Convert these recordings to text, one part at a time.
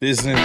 business.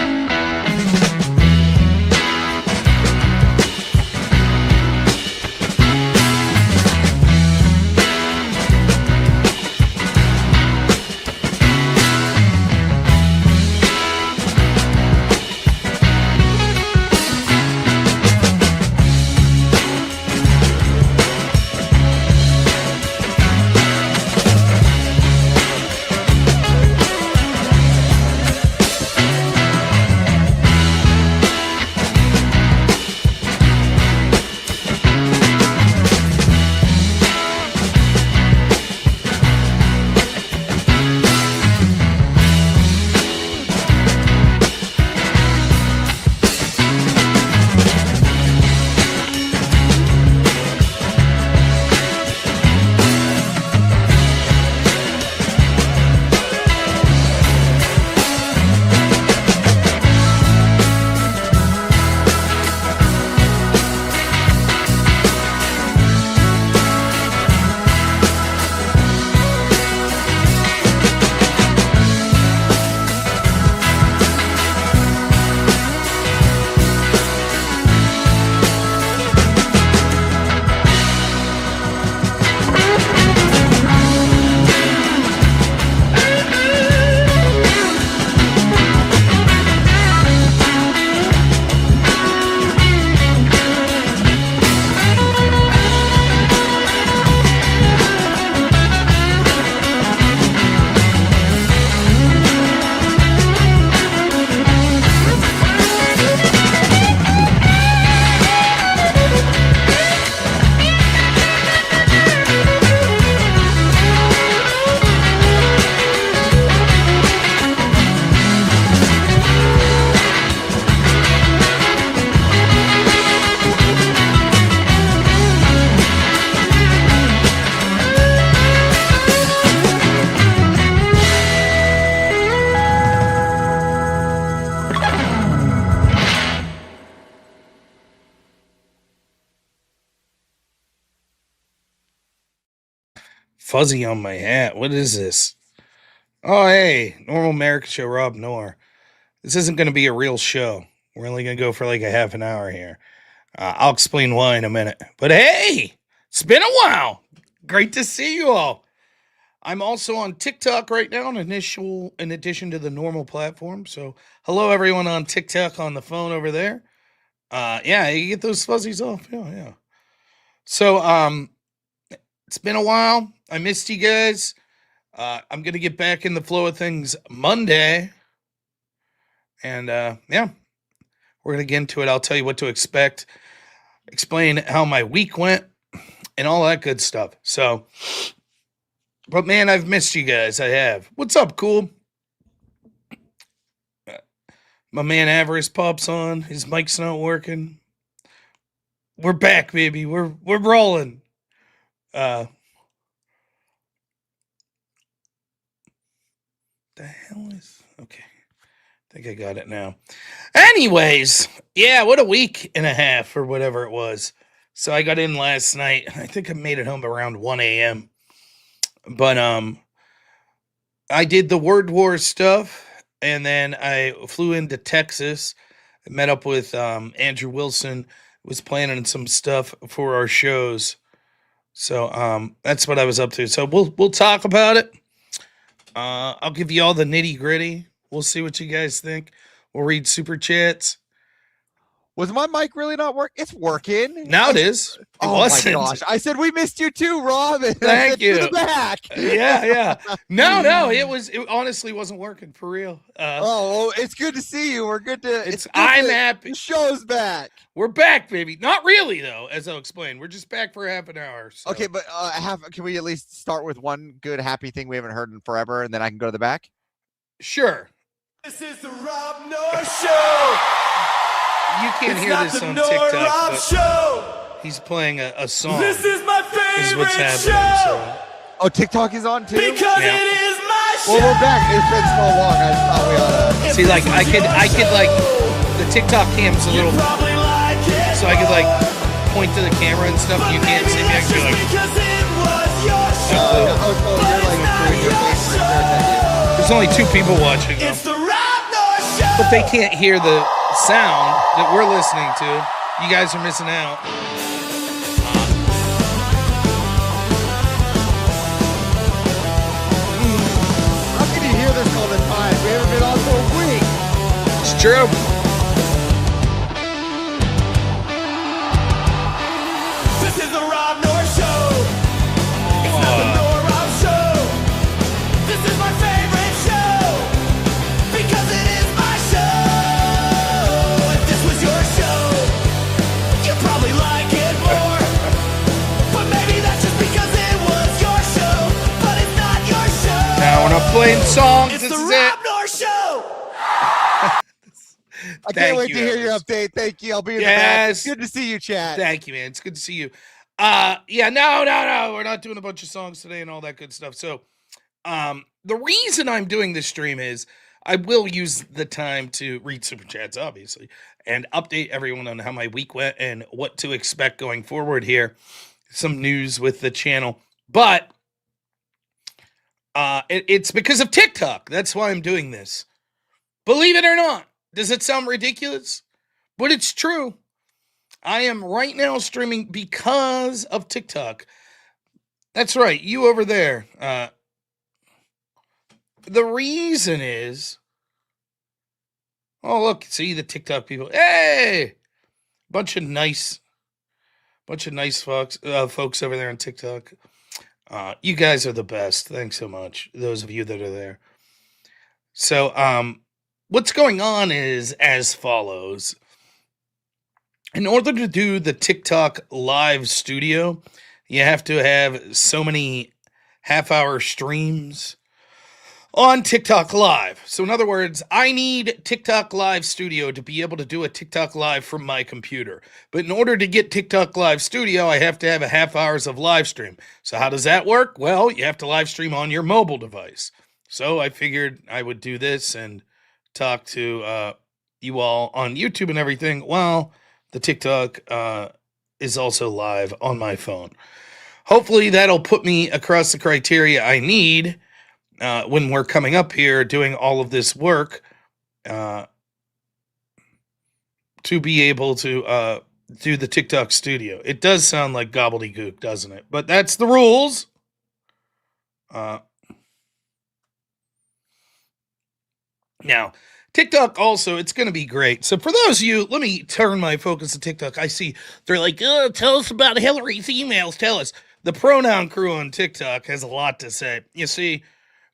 Fuzzy on my hat. What is this? Oh, hey, normal American show, robnoerr. This isn't going to be a real show. We're only going to go for like a half an hour here. I'll explain why in a minute. But hey, it's been a while. Great to see you all. I'm also on TikTok right now, in addition to the normal platform. So hello, everyone on TikTok on the phone over there. Yeah, you get those fuzzies off. Yeah. So, it's been a while. I missed you guys. I'm going to get back in the flow of things Monday. And, yeah, we're going to get into it. I'll tell you what to expect, explain how my week went, and all that good stuff. So, but man, I've missed you guys. I have. What's up, cool? My man Avarice pops on. His mic's not working. We're back, baby. We're rolling. The hell is okay? I think I got it now. Anyways, yeah, what a week and a half or whatever it was. So I got in last night. I think I made it home around 1 a.m. But I did the Word War stuff, and then I flew into Texas. I met up with Andrew Wilson. Was planning some stuff for our shows. So that's what I was up to. So we'll talk about it. I'll give you all the nitty gritty. We'll see what you guys think. We'll read super chats. Was my mic really not working? It's working. Now it is. It wasn't. My gosh. I said we missed you too, Rob. Thank you. To the back. Yeah. No, it honestly wasn't working for real. It's good to see you. We're good to I'm happy. The show's back. We're back, baby. Not really though, as I'll explain. We're just back for half an hour. So. Okay, but can we at least start with one good happy thing we haven't heard in forever, and then I can go to the back? Sure. This is the robnoerr Show. You can't hear this on TikTok, but he's playing a song. This is my favorite this is what's happening, show. Oh, TikTok is on too? Because Yeah. it is my show. Well, we're back. It's been so long. I just thought we ought to. See, like I could like the TikTok cam's a little, Probably like it. so I could like point to the camera and stuff. You can't see me. I could be like, Because it was your show. You're like doing your face right there. there's only 2 people watching. Though. It's the robnoerr Show. but they can't hear the sound that we're listening to. You guys are missing out. How can you hear this all the time? We haven't been on for a week. It's true. This is the Rob Noor Show. It's not the Noor Rob Show. This is my favorite show because it is my show. If this was your show, you'd probably like it more. But maybe that's just because it was your show, but it's not your show. Now we're not playing songs. It's This the is Rob it. Noor Show. I Thank can't wait you, to hear your Elvis. update. Thank you. I'll be in Yes. the back. Good to see you, Chad. Thank you, man. It's good to see you. Yeah, no. We're not doing a bunch of songs today and all that good stuff. So, the reason I'm doing this stream is I will use the time to read super chats, obviously, and update everyone on how my week went and what to expect going forward here. Some news with the channel, but it's because of TikTok. That's why I'm doing this. Believe it or not. Does it sound ridiculous? But it's true. I am right now streaming because of TikTok. That's right, you over there. The reason is, oh look, see the TikTok people. Hey, bunch of nice folks over there on TikTok. You guys are the best. Thanks so much, those of you that are there. So, what's going on is as follows. In order to do the TikTok live studio, you have to have so many half-hour streams on TikTok Live. So in other words, I need TikTok Live Studio to be able to do a TikTok Live from my computer. But in order to get TikTok Live Studio, I have to have a half hours of live stream. So how does that work? Well, you have to live stream on your mobile device. So I figured I would do this and talk to you all on YouTube and everything. Well, the TikTok is also live on my phone. Hopefully that'll put me across the criteria I need when we're coming up here doing all of this work to be able to do the TikTok studio. It does sound like gobbledygook, doesn't it? But that's the rules. Now, TikTok also, it's going to be great. So for those of you, let me turn my focus to TikTok. I see they're like, oh, tell us about Hillary's emails. Tell us. The pronoun crew on TikTok has a lot to say. You see,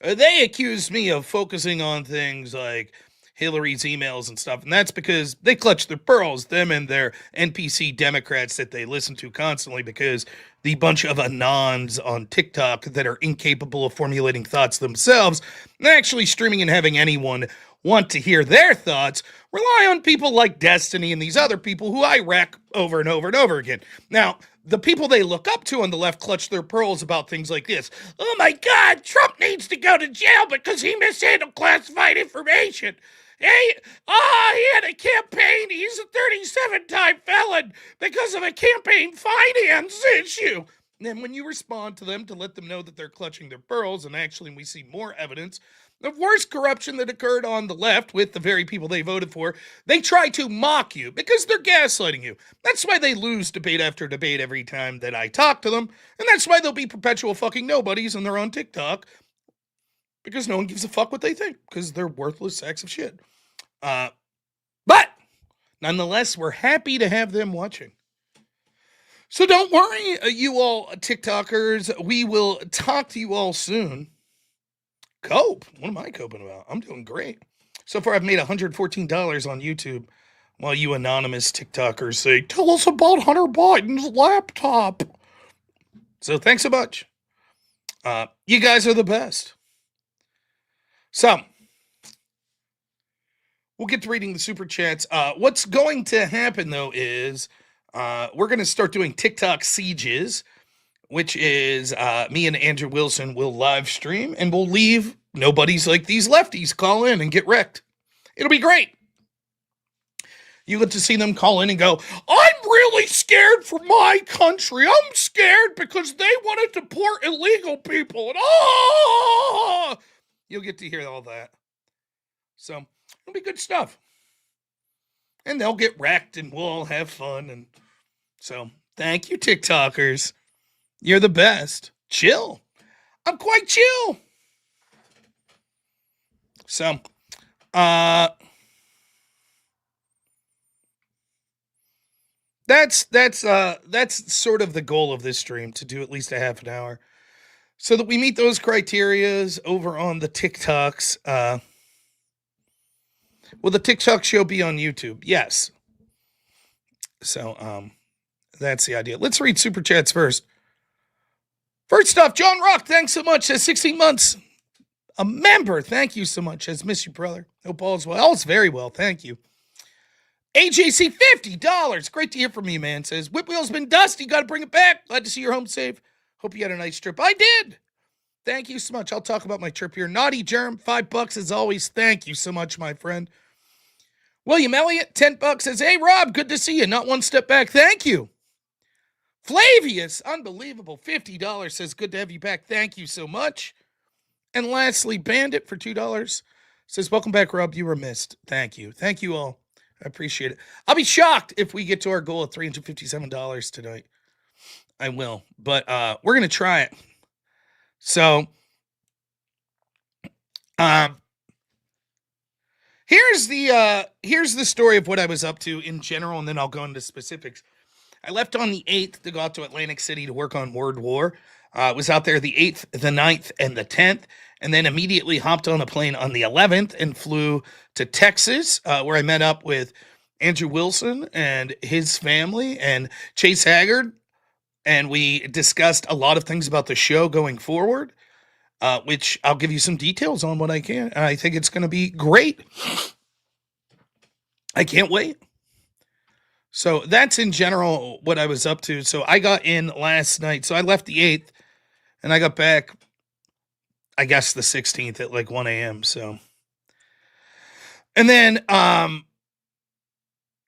they accused me of focusing on things like Hillary's emails and stuff, and that's because they clutch their pearls, them and their NPC Democrats that they listen to constantly, because the bunch of anons on TikTok that are incapable of formulating thoughts themselves and actually streaming and having anyone want to hear their thoughts rely on people like Destiny and these other people who I wreck over and over and over again. Now, the people they look up to on the left clutch their pearls about things like this. Oh my God, Trump needs to go to jail because he mishandled classified information. Hey, he had a campaign. He's a 37-time felon because of a campaign finance issue. And then when you respond to them to let them know that they're clutching their pearls, and actually we see more evidence of worse corruption that occurred on the left with the very people they voted for, they try to mock you because they're gaslighting you. That's why they lose debate after debate every time that I talk to them, and that's why they'll be perpetual fucking nobodies and they're on TikTok, because no one gives a fuck what they think, because they're worthless sacks of shit. But nonetheless, we're happy to have them watching. So don't worry, you all TikTokers. We will talk to you all soon. Cope? What am I coping about? I'm doing great. So far, I've made $114 on YouTube, while you anonymous TikTokers say, tell us about Hunter Biden's laptop. So thanks so much. You guys are the best. So, we'll get to reading the super chats. What's going to happen, though, is we're going to start doing TikTok sieges, which is me and Andrew Wilson will live stream, and we'll leave nobodies like these lefties call in and get wrecked. It'll be great. You get to see them call in and go, I'm really scared for my country. I'm scared because they want to deport illegal people. And you'll get to hear all that. So It'll be good stuff. And they'll get wrecked and we'll all have fun. And so thank you, TikTokers. You're the best. Chill. I'm quite chill. So, that's sort of the goal of this stream, to do at least a half an hour, so that we meet those criterias over on the TikToks. Will the TikTok show be on YouTube? Yes. So, that's the idea. Let's read super chats first. First off, John Rock, thanks so much. Says 16 months. A member. Thank you so much. Says, miss you, brother. Hope all's well. All's very well. Thank you. AJC, $50. Great to hear from you, man. Says, Whip Wheel's been dusty. Got to bring it back. Glad to see you're home safe. Hope you had a nice trip. I did. Thank you so much. I'll talk about my trip here. Naughty Germ, $5 as always. Thank you so much, my friend. William Elliott, $10 says, hey, Rob, good to see you. Not one step back. Thank you. Flavius, unbelievable, $50 says, good to have you back. Thank you so much. And lastly, Bandit for $2 says, welcome back, Rob. You were missed. Thank you. Thank you all. I appreciate it. I'll be shocked if we get to our goal of $357 tonight. I will. But we're going to try it. So, here's the story of what I was up to in general, and then I'll go into specifics. I left on the 8th to go out to Atlantic City to work on Word War. Was out there the 8th, the 9th, and the 10th, and then immediately hopped on a plane on the 11th and flew to Texas, where I met up with Andrew Wilson and his family and Chase Haggard, and we discussed a lot of things about the show going forward, which I'll give you some details on when I can, and I think it's going to be great. I can't wait. So that's in general what I was up to. So I got in last night. So I left the 8th and I got back, I guess, the 16th at like 1 a.m. So, and then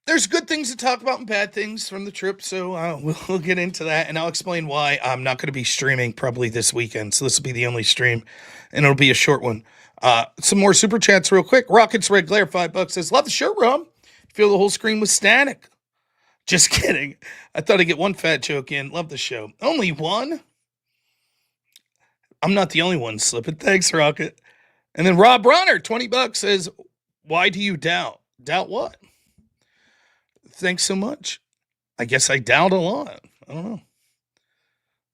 there's good things to talk about and bad things from the trip. So we'll get into that, and I'll explain why I'm not going to be streaming probably this weekend. So this will be the only stream, and it'll be a short one. Some more super chats real quick. Rockets Red Glare, $5 says, love the shirt, Rob. Feel the whole screen was static. Just kidding. I thought I'd get one fat joke in. Love the show. Only one? I'm not the only one slipping. Thanks, Rocket. And then Rob Runner, $20 says, why do you doubt? Doubt what? Thanks so much. I guess I doubt a lot. I don't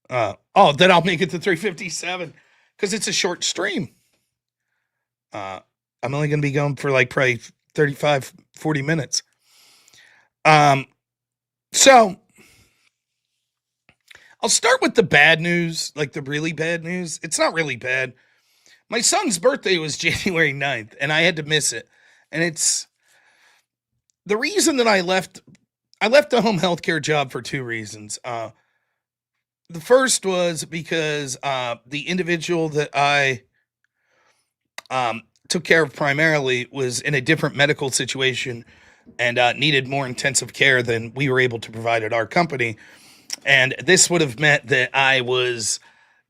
know. Then I'll make it to 357 because it's a short stream. I'm only going to be going for like probably 35, 40 minutes. So I'll start with the bad news, like the really bad news. It's not really bad. My son's birthday was January 9th, and I had to miss it. And it's the reason that I left the home healthcare job for two reasons. The first was because the individual that I took care of primarily was in a different medical situation and needed more intensive care than we were able to provide at our company. And this would have meant that I was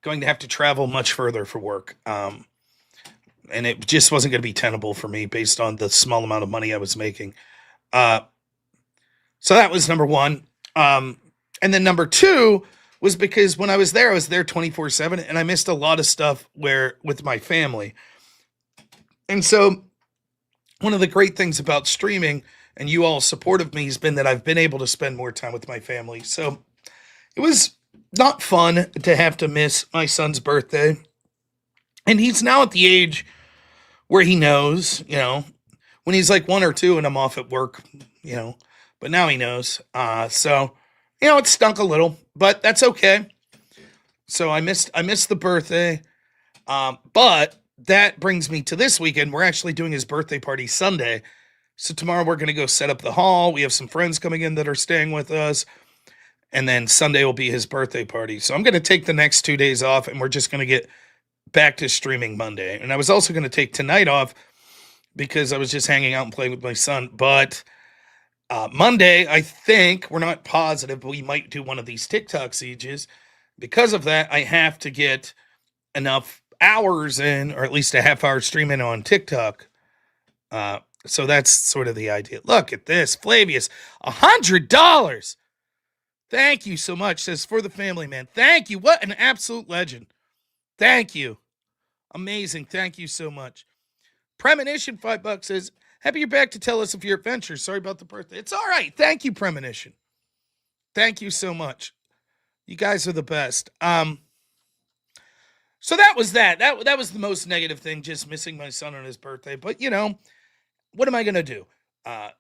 going to have to travel much further for work. And it just wasn't going to be tenable for me based on the small amount of money I was making. So that was number one. And then number two was because when I was there 24/7, and I missed a lot of stuff with my family. And so one of the great things about streaming and you all support of me has been that I've been able to spend more time with my family. So it was not fun to have to miss my son's birthday. And he's now at the age where he knows, when he's like 1 or 2 and I'm off at work, but now he knows. So, it stunk a little, but that's okay. So I missed the birthday. But that brings me to this weekend. We're actually doing his birthday party Sunday. So tomorrow we're going to go set up the hall. We have some friends coming in that are staying with us. And then Sunday will be his birthday party. So I'm going to take the next 2 days off, and we're just going to get back to streaming Monday. And I was also going to take tonight off because I was just hanging out and playing with my son. But Monday, I think, we're not positive, but we might do one of these TikTok sieges. Because of that, I have to get enough hours in, or at least a half hour stream in on TikTok. So that's sort of the idea. Look at this. Flavius, $100. Thank you so much. Says for the family, man. Thank you. What an absolute legend. Thank you. Amazing. Thank you so much. Premonition, $5 says, happy you're back to tell us of your adventures. Sorry about the birthday. It's all right. Thank you, Premonition. Thank you so much. You guys are the best. So that was that. That was the most negative thing, just missing my son on his birthday. But what am I gonna do?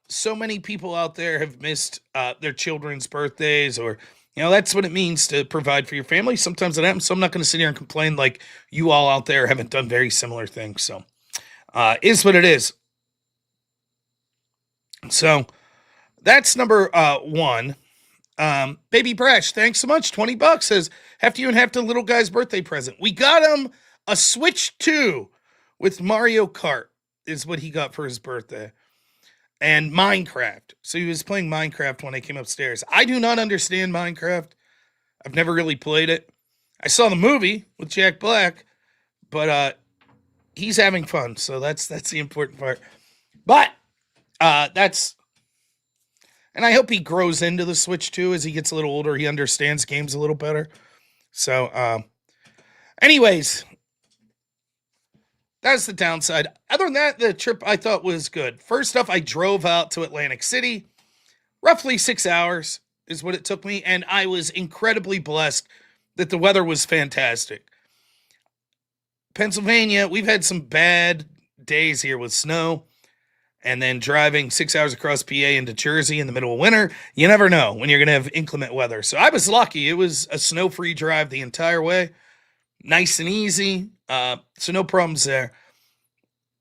So many people out there have missed their children's birthdays, or that's what it means to provide for your family. Sometimes it happens. So I'm not gonna sit here and complain like you all out there haven't done very similar things. So is what it is. So that's number one. Baby Brash, thanks so much. $20 says, half to you and half to the little guy's birthday present. We got him a Switch 2 with Mario Kart, is what he got for his birthday. And Minecraft. So he was playing Minecraft when I came upstairs. I do not understand Minecraft. I've never really played it. I saw the movie with Jack Black, but he's having fun, so that's the important part. But and I hope he grows into the Switch too as he gets a little older. He understands games a little better. So, anyways, that's the downside. Other than that, the trip I thought was good. First off, I drove out to Atlantic City. Roughly 6 hours is what it took me. And I was incredibly blessed that the weather was fantastic. Pennsylvania, we've had some bad days here with snow. And then driving 6 hours across PA into Jersey in the middle of winter, you never know when you're going to have inclement weather. So I was lucky. It was a snow-free drive the entire way. Nice and easy. So no problems there.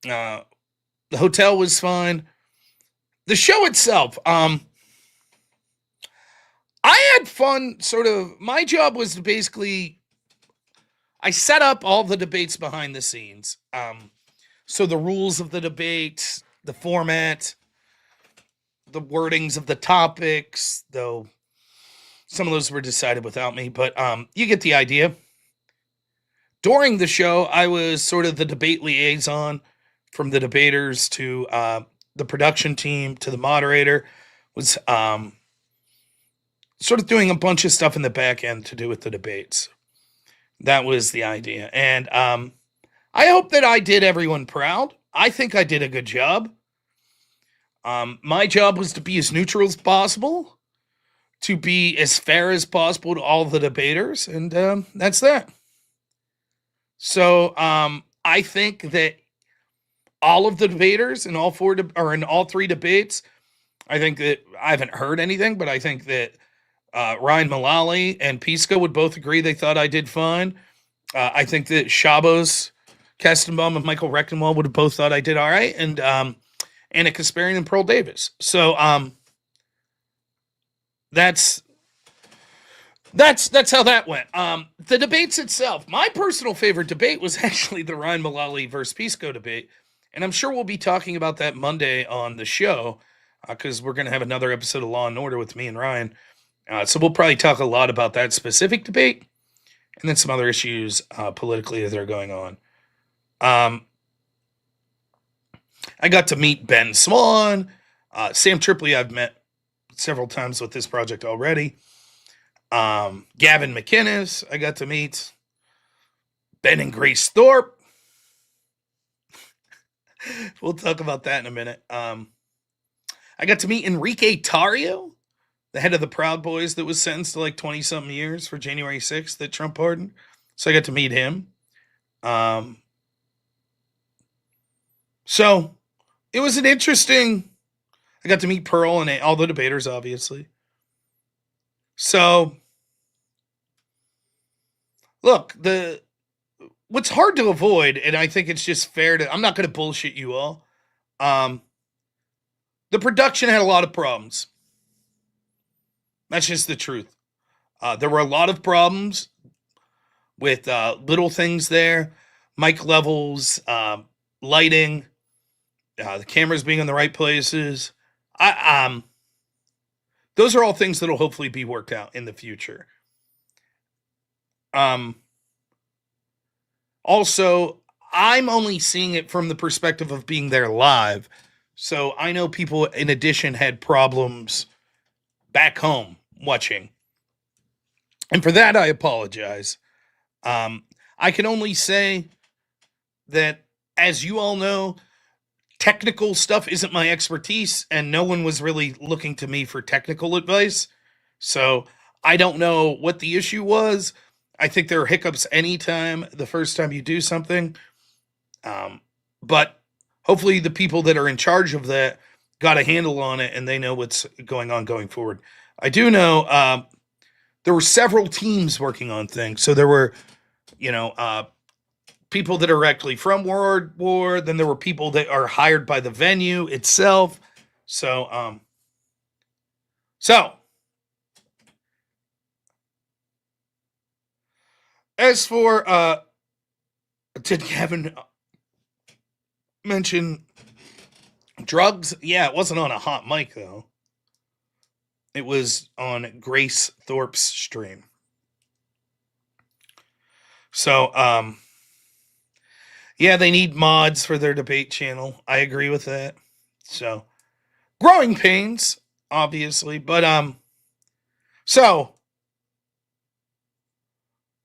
The hotel was fine. The show itself, I had fun. Sort of, my job was to basically, I set up all the debates behind the scenes. So the rules of the debate, the format, the wordings of the topics, though some of those were decided without me, but you get the idea. During the show, I was sort of the debate liaison, from the debaters to the production team to the moderator, was sort of doing a bunch of stuff in the back end to do with the debates. That was the idea. And I hope that I did everyone proud. I think I did a good job. My job was to be as neutral as possible, to be as fair as possible to all the debaters, and that's that. So I think that all of the debaters in all in all three debates, I think that I haven't heard anything, but I think that Ryan Mullally and Pisco would both agree they thought I did fine. I think that Shabos, Kestenbaum, and Michael Rectenwald would have both thought I did all right, and Anna Kasparian and Pearl Davis. So that's how that went. The debates itself, my personal favorite debate was actually the Ryan Mullally versus Pisco debate, and I'm sure we'll be talking about that Monday on the show, because we're going to have another episode of Law and Order with me and Ryan. So we'll probably talk a lot about that specific debate, and then some other issues politically that are going on. I got to meet Ben Swan. Sam Tripoli I've met several times with this project already. Gavin McInnes I got to meet. Ben and Grace Thorpe. We'll talk about that in a minute. I got to meet Enrique Tarrio, the head of the Proud Boys that was sentenced to like 20-something years for January 6th that Trump pardoned. So I got to meet him. So it was an interesting, I got to meet Pearl and all the debaters, obviously. So, look, what's hard to avoid, and I think it's just fair to, I'm not going to bullshit you all. The production had a lot of problems. That's just the truth. There were a lot of problems with little things there. Mic levels, lighting, the cameras being in the right places. Those are all things that'll hopefully be worked out in the future. Also, I'm only seeing it from the perspective of being there live. So I know people, in addition, had problems back home watching. And for that, I apologize. Um, I can only say that, as you all know, technical stuff isn't my expertise, and no one was really looking to me for technical advice. So I don't know what the issue was. I think there are hiccups anytime the first time you do something. But hopefully, the people that are in charge of that got a handle on it and they know what's going on going forward. I do know there were several teams working on things. So there were, you know, people that are directly from World War. Then there were people that are hired by the venue itself. So as for did Kevin mention drugs? Yeah, it wasn't on a hot mic though. It was on Grace Thorpe's stream. So yeah, they need mods for their debate channel. I agree with that. So growing pains, obviously, but so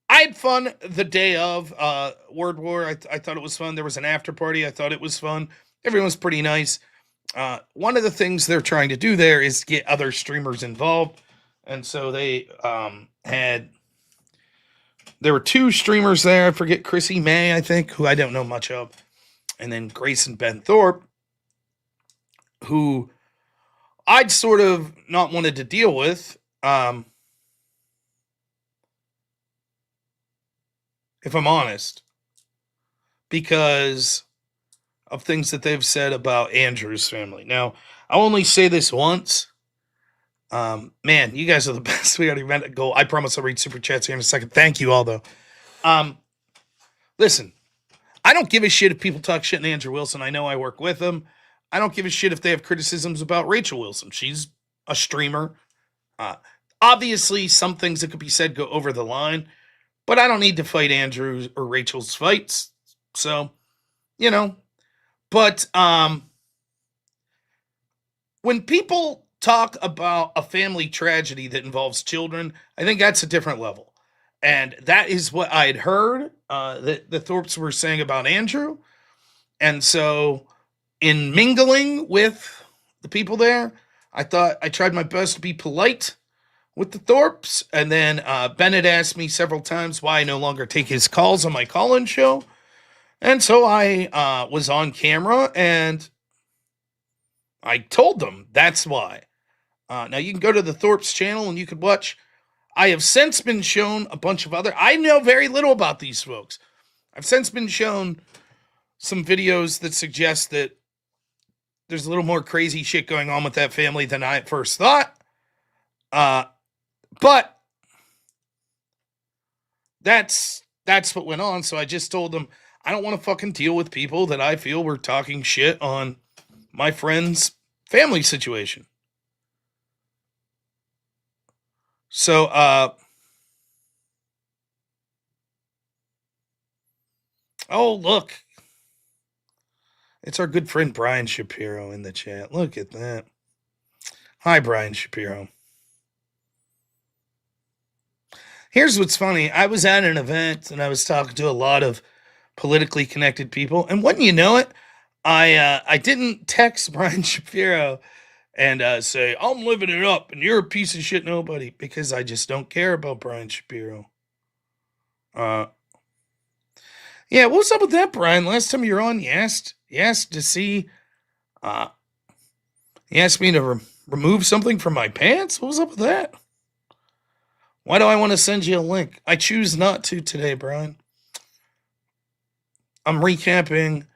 I had fun the day of World War. I thought it was fun. There was an after party. I thought it was fun. Everyone was pretty nice. One of the things they're trying to do there is get other streamers involved, and so they there were two streamers there. I forget, Chrissy May, I think, who I don't know much of, and then Grace and Ben Thorpe, who I'd sort of not wanted to deal with. If I'm honest, because of things that they've said about Andrew's family. Now, I'll only say this once. Man, you guys are the best. We already meant to go. I promise I'll read super chats here in a second. Thank you all, though. Listen, I don't give a shit if people talk shit on Andrew Wilson. I know I work with them. I don't give a shit if they have criticisms about Rachel Wilson. She's a streamer. Obviously, some things that could be said go over the line. But I don't need to fight Andrew or Rachel's fights. So, you know. But when people talk about a family tragedy that involves children, I think that's a different level. And that is what I had heard that the Thorpes were saying about Andrew. And so, in mingling with the people there, I thought I tried my best to be polite with the Thorpes. And then Bennett asked me several times why I no longer take his calls on my call-in show. And so I was on camera and I told them that's why. Now you can go to the Thorpes channel and you can watch. I have since been shown a bunch of other. I know very little about these folks. I've since been shown some videos that suggest that there's a little more crazy shit going on with that family than I at first thought. But that's what went on. So I just told them I don't want to fucking deal with people that I feel were talking shit on my friend's family situation. So oh look, it's our good friend Brian Shapiro in the chat. Look at that. Hi, Brian Shapiro. Here's what's funny. I was at an event and I was talking to a lot of politically connected people. And wouldn't you know it, I didn't text Brian Shapiro and say, I'm living it up and you're a piece of shit nobody, because I just don't care about Brian Shapiro. Yeah, what's up with that, Brian? Last time you were on, you asked to see, you asked me to remove something from my pants? What was up with that? Why do I want to send you a link? I choose not to today, Brian. I'm recapping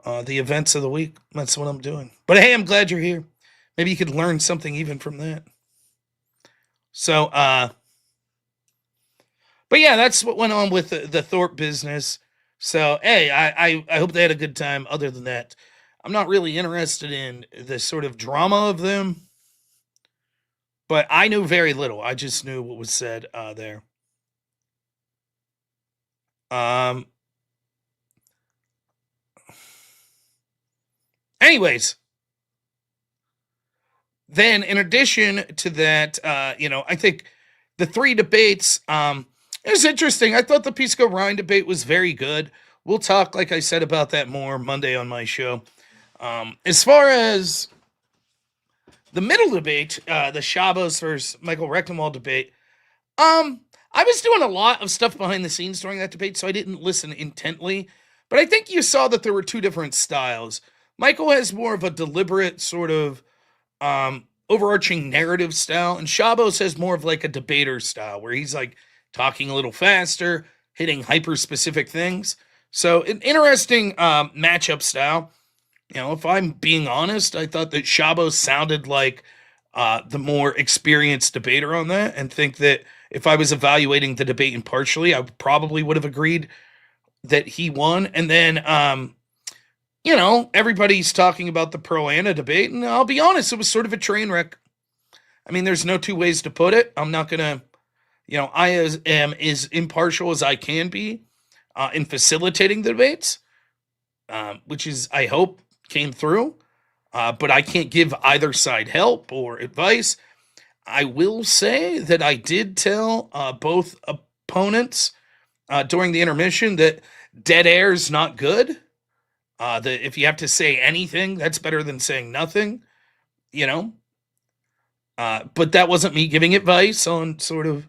the events of the week. That's what I'm doing. But hey, I'm glad you're here. Maybe you could learn something even from that. So, but yeah, that's what went on with the Thorpe business. So, hey, I hope they had a good time. Other than that, I'm not really interested in the sort of drama of them. But I knew very little. I just knew what was said there. Anyways, then in addition to that, I think the 3 debates, it was interesting. I thought the Pisco Ryan debate was very good. We'll talk, like I said, about that more Monday on my show. As far as the middle debate, the Chavos versus Michael Rectenwald debate, I was doing a lot of stuff behind the scenes during that debate, so I didn't listen intently. But I think you saw that there were 2 different styles. Michael has more of a deliberate sort of overarching narrative style, and Chavos has more of like a debater style, where he's like talking a little faster, hitting hyper-specific things. So an interesting matchup style. If I'm being honest, I thought that Chavos sounded like the more experienced debater on that, and think that if I was evaluating the debate impartially, I probably would have agreed that he won. And then, everybody's talking about the Pro Anna debate, and I'll be honest, it was sort of a train wreck. I mean, there's no 2 ways to put it. I'm not going to, I am as impartial as I can be in facilitating the debates, which is, I hope, came through. But I can't give either side help or advice. I will say that I did tell both opponents during the intermission that dead air is not good. That if you have to say anything, that's better than saying nothing, But that wasn't me giving advice on sort of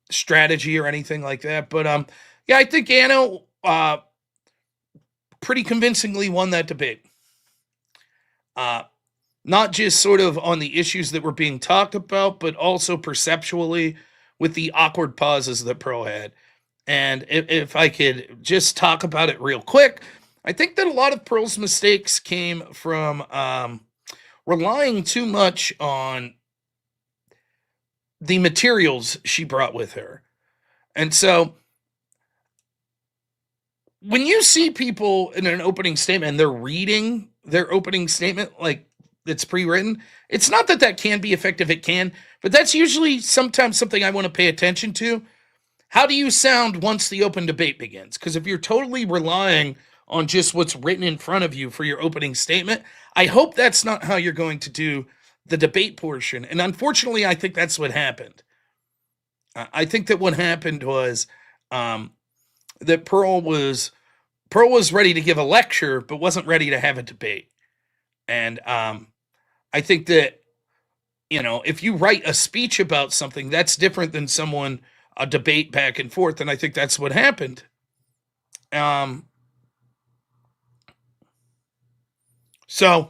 strategy or anything like that. But I think Anna pretty convincingly won that debate. Not just sort of on the issues that were being talked about, but also perceptually with the awkward pauses that Pro had. And if I could just talk about it real quick, I think that a lot of Pearl's mistakes came from relying too much on the materials she brought with her. And so when you see people in an opening statement and they're reading their opening statement like it's pre-written, it's not that can be effective. It can, but that's usually sometimes something I want to pay attention to. How do you sound once the open debate begins? Because if you're totally relying on just what's written in front of you for your opening statement, I hope that's not how you're going to do the debate portion. And unfortunately, I think that's what happened. I think that what happened was that Pearl was ready to give a lecture, but wasn't ready to have a debate. And I think that, if you write a speech about something, that's different than a debate back and forth. And I think that's what happened. So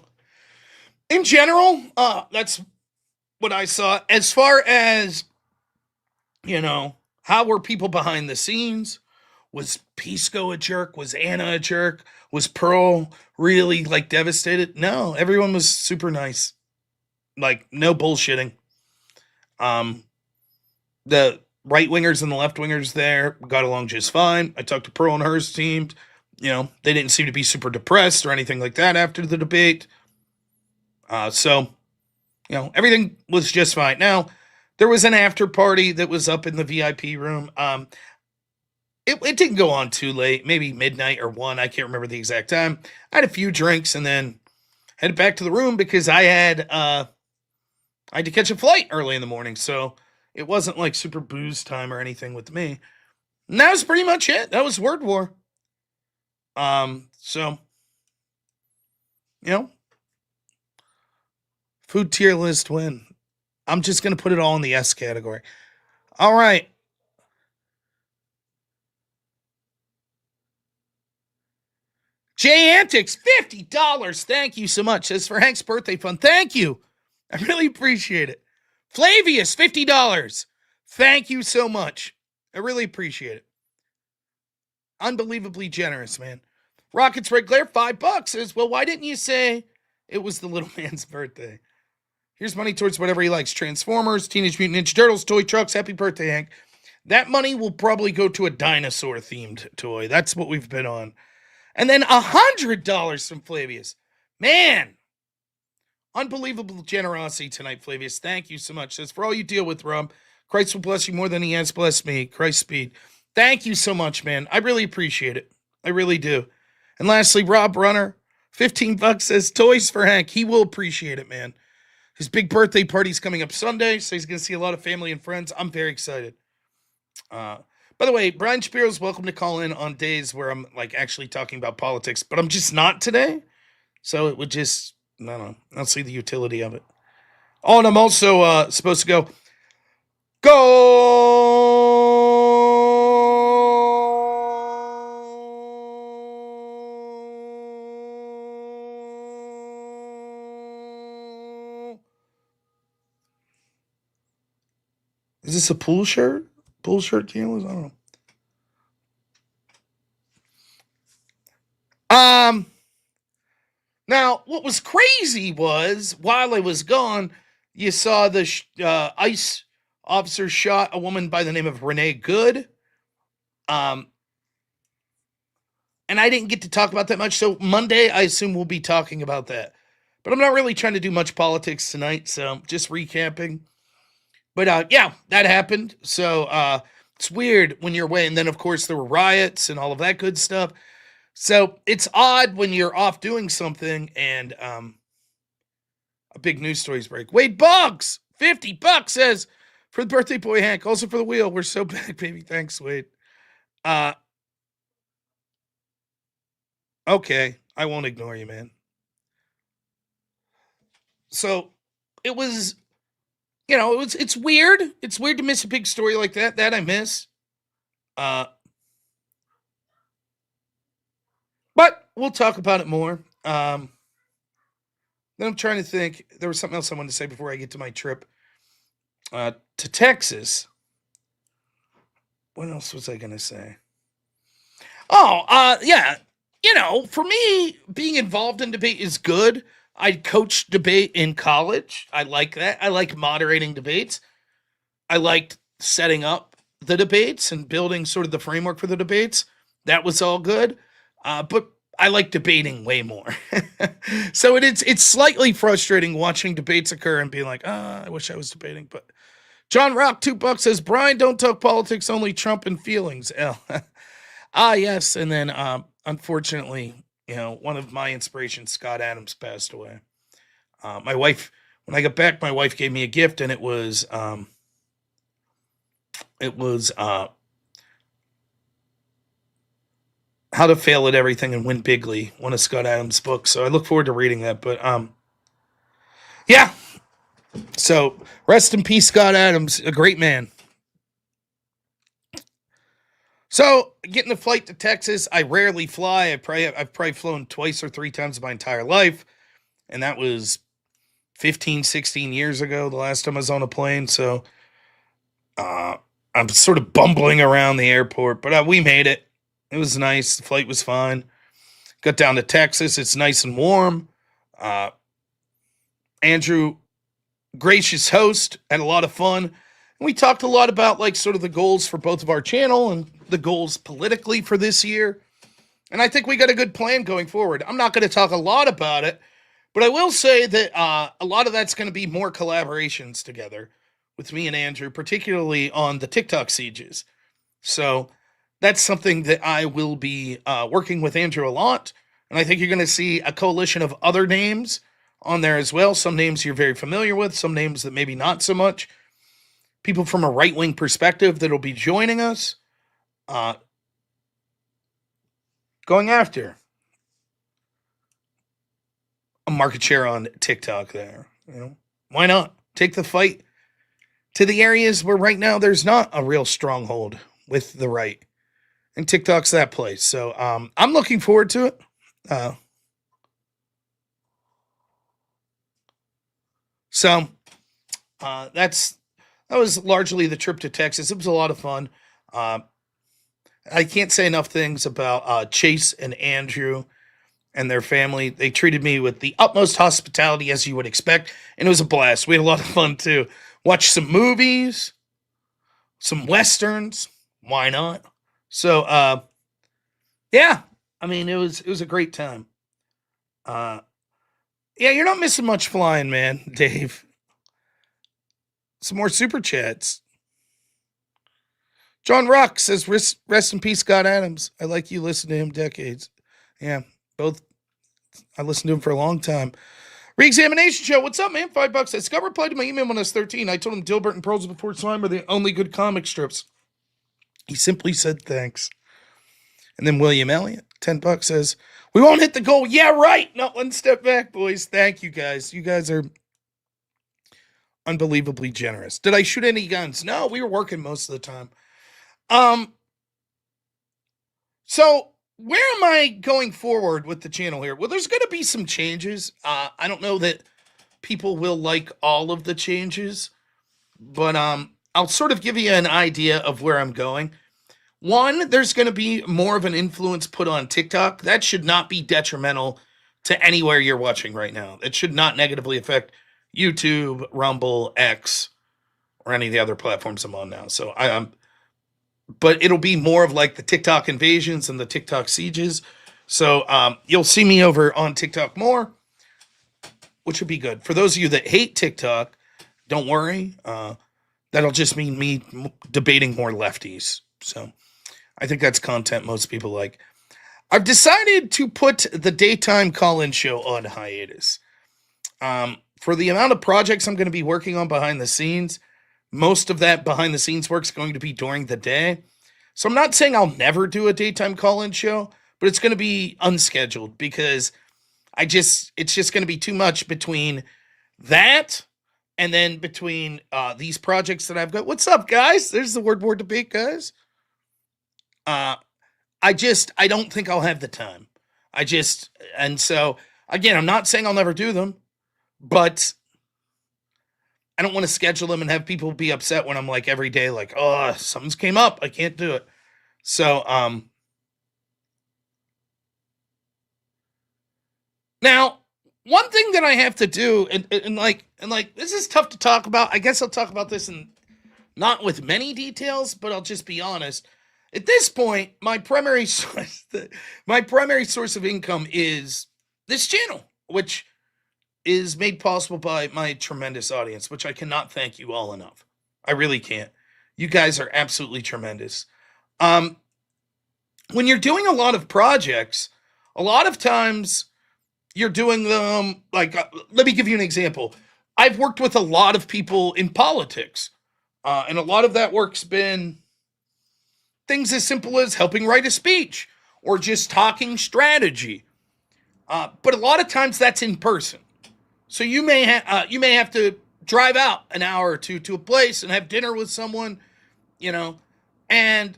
in general, that's what I saw. As far as, how were people behind the scenes? Was Pisco a jerk? Was Anna a jerk? Was Pearl really devastated? No, everyone was super nice. No bullshitting. The right wingers and the left wingers there got along just fine. I talked to Pearl and her team. They didn't seem to be super depressed or anything like that after the debate. So everything was just fine. Now, there was an after party that was up in the VIP room. It didn't go on too late, maybe midnight or 1. I can't remember the exact time. I had a few drinks and then headed back to the room because I had to catch a flight early in the morning. So it wasn't super booze time or anything with me. And that was pretty much it. That was Word War. So, food tier list win. I'm just going to put it all in the S category. All right. Jay Antics, $50. Thank you so much. That's for Hank's birthday fund. Thank you. I really appreciate it. Flavius, $50. Thank you so much. I really appreciate it. Unbelievably generous, man. Rockets Red Glare, $5 says, well, why didn't you say it was the little man's birthday? Here's money towards whatever he likes. Transformers, Teenage Mutant Ninja Turtles, toy trucks. Happy birthday, Hank. That money will probably go to a dinosaur-themed toy. That's what we've been on. And then $100 from Flavius. Man, unbelievable generosity tonight, Flavius. Thank you so much. Says, for all you deal with, Rob, Christ will bless you more than he has blessed me. Christ speed. Thank you so much, man. I really appreciate it. I really do. And lastly, Rob Runner, $15 says toys for Hank. He will appreciate it, man. His big birthday party's coming up Sunday, so he's going to see a lot of family and friends. I'm very excited. By the way, Brian Shapiro's welcome to call in on days where I'm like actually talking about politics, but I'm just not today. So it would just, I don't know. I don't see the utility of it. Oh, and I'm also supposed to go. Is this a pool shirt? Pool shirt deal? I don't know. Now, what was crazy was while I was gone, you saw the ICE officer shot a woman by the name of Renee Good. And I didn't get to talk about that much. So Monday, I assume we'll be talking about that. But I'm not really trying to do much politics tonight, so just recapping. But yeah, that happened. So it's weird when you're away. And then, of course, there were riots and all of that good stuff. So it's odd when you're off doing something and a big news stories break. Wade Boggs, $50 says, for the birthday boy Hank, also for the wheel. We're so back, baby. Thanks, Wade. Okay, I won't ignore you, man. So it was, it's weird. It's weird to miss a big story like that. That I miss. But we'll talk about it more. Then I'm trying to think. There was something else I wanted to say before I get to my trip to Texas. What else was I going to say? Oh, yeah. For me, being involved in debate is good. I coached debate in college. I like that. I like moderating debates. I liked setting up the debates and building sort of the framework for the debates. That was all good. But I like debating way more. So it's slightly frustrating watching debates occur and being like, I wish I was debating. But John Rock, $2 says, Brian, don't talk politics, only Trump and feelings. Yes. And then, unfortunately, one of my inspirations, Scott Adams, passed away. My wife, when I got back, my wife gave me a gift, and it was How to Fail at Everything and Win Bigly, one of Scott Adams' books. So I look forward to reading that. But yeah. So rest in peace, Scott Adams, a great man. So getting the flight to Texas, I rarely fly. I've probably flown twice or three times in my entire life. And that was 15, 16 years ago, the last time I was on a plane. So I'm sort of bumbling around the airport, but we made it. It was nice. The flight was fine. Got down to Texas. It's nice and warm. Andrew, gracious host, had a lot of fun. And we talked a lot about like sort of the goals for both of our channel and the goals politically for this year. And I think we got a good plan going forward. I'm not going to talk a lot about it, but I will say that a lot of that's going to be more collaborations together with me and Andrew, particularly on the TikTok sieges. So that's something that I will be working with Andrew a lot. And I think you're going to see a coalition of other names on there as well. Some names you're very familiar with, some names that maybe not so much. People from a right-wing perspective that'll be joining us. Going after a market share on TikTok there. Why not? Take the fight to the areas where right now there's not a real stronghold with the right. And TikTok's that place. So I'm looking forward to it. That was largely the trip to Texas. It was a lot of fun. I can't say enough things about Chase and Andrew and their family. They treated me with the utmost hospitality, as you would expect, and it was a blast. We had a lot of fun too. Watched some movies, some westerns. Why not? So, yeah. I mean, it was a great time. Yeah, you're not missing much flying, man, Dave. Some more super chats. John Rock says, rest in peace, Scott Adams. I like you listen to him decades. Yeah, both I listened to him for a long time. Reexamination show. What's up, man? $5. Scott replied to my email when I was 13. I told him Dilbert and Pearls Before Time are the only good comic strips. He simply said thanks. And then William Elliott, $10 says, we won't hit the goal. Yeah, right. Not one step back, boys. Thank you, guys. You guys are unbelievably generous. Did I shoot any guns? No, we were working most of the time. So where am I going forward with the channel here? Well, there's going to be some changes. I don't know that people will like all of the changes, but I'll sort of give you an idea of where I'm going. One, there's going to be more of an influence put on TikTok. That should not be detrimental to anywhere you're watching right now. It should not negatively affect YouTube, Rumble, X, or any of the other platforms I'm on now. So but it'll be more of like the TikTok invasions and the TikTok sieges. So you'll see me over on TikTok more, which would be good. For those of you that hate TikTok, don't worry. That'll just mean me debating more lefties. So I think that's content most people like. I've decided to put the daytime call-in show on hiatus. For the amount of projects I'm going to be working on behind the scenes, most of that behind the scenes work is going to be during the day. So I'm not saying I'll never do a daytime call-in show, but it's going to be unscheduled because it's just going to be too much between that and then between these projects that I've got. What's up, guys? There's the word war debate, guys. I don't think I'll have the time. And so again, I'm not saying I'll never do them, but I don't want to schedule them and have people be upset when I'm like every day, like, oh, something's came up. I can't do it. So, now one thing that I have to do and like, this is tough to talk about. I guess I'll talk about this and not with many details, but I'll just be honest. At this point, my primary source of income is this channel, which is made possible by my tremendous audience, which I cannot thank you all enough. I really can't. You guys are absolutely tremendous. When you're doing a lot of projects, a lot of times you're doing them like, let me give you an example. I've worked with a lot of people in politics, and a lot of that work's been things as simple as helping write a speech or just talking strategy. But a lot of times that's in person. So you may have to drive out an hour or two to a place and have dinner with someone, and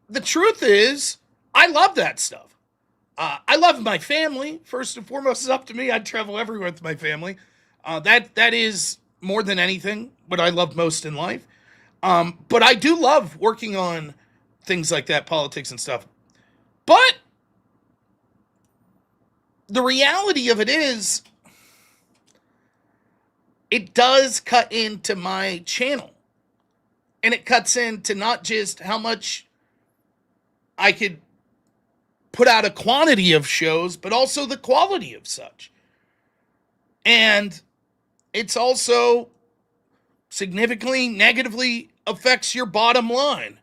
the truth is I love that stuff. I love my family. First and foremost, it's up to me. I'd travel everywhere with my family. That is more than anything what I love most in life. But I do love working on things like that, politics and stuff. But the reality of it is, it does cut into my channel. And it cuts into not just how much I could put out a quantity of shows, but also the quality of such. And it's also significantly negatively affects your bottom line.